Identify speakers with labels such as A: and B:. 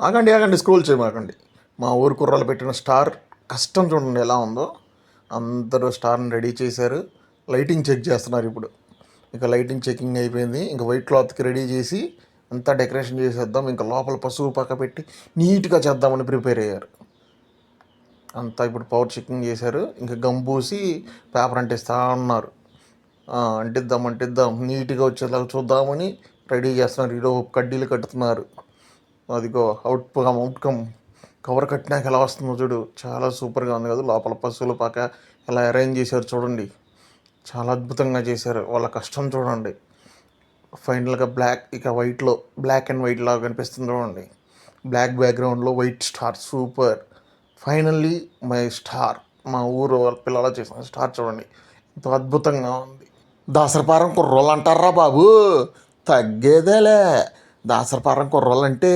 A: ఆగండి ఆగండి, స్క్రోల్ చేయమాకండి. మా ఊరు కుర్రాలు పెట్టిన స్టార్ కష్టం చూడండి ఎలా ఉందో. అందరూ స్టార్ని రెడీ చేశారు. లైటింగ్ చెక్ చేస్తున్నారు ఇప్పుడు. ఇక లైటింగ్ చెకింగ్ అయిపోయింది. ఇంకా వైట్ క్లాత్కి రెడీ చేసి అంతా డెకరేషన్ చేసేద్దాం. ఇంకా లోపల పసుపు పక్క పెట్టి నీట్గా చేద్దామని ప్రిపేర్ అయ్యారు. అంతా ఇప్పుడు పవర్ చెకింగ్ చేశారు. ఇంకా గమ్ పూసి పేపర్ అంటిస్తూ ఉన్నారు. అంటిద్దాం నీట్గా వచ్చేలాగా చూద్దామని రెడీ చేస్తున్నారు. ఈరోజు కడ్డీలు కట్టుతున్నారు. అదిగో అవుట్కమ్ కవర్ కట్టినాక ఎలా వస్తుందో చూడు, చాలా సూపర్గా ఉంది కదా. లోపల పశువుల పాక ఎలా అరేంజ్ చేశారు చూడండి, చాలా అద్భుతంగా చేశారు. వాళ్ళ కష్టం చూడండి. ఫైనల్గా బ్లాక్ అండ్ వైట్ లాగా కనిపిస్తుంది చూడండి. బ్లాక్ బ్యాక్గ్రౌండ్లో white star, super. Finally my star, మా ఊరు వాళ్ళ పిల్లల చేసిన స్టార్ చూడండి, ఎంతో అద్భుతంగా ఉంది. దాసరపారం కుర్రోళ్ళు అంటారా బాబు, తగ్గేదేలే. దాసరపారం కుర్రోళ్ళు అంటే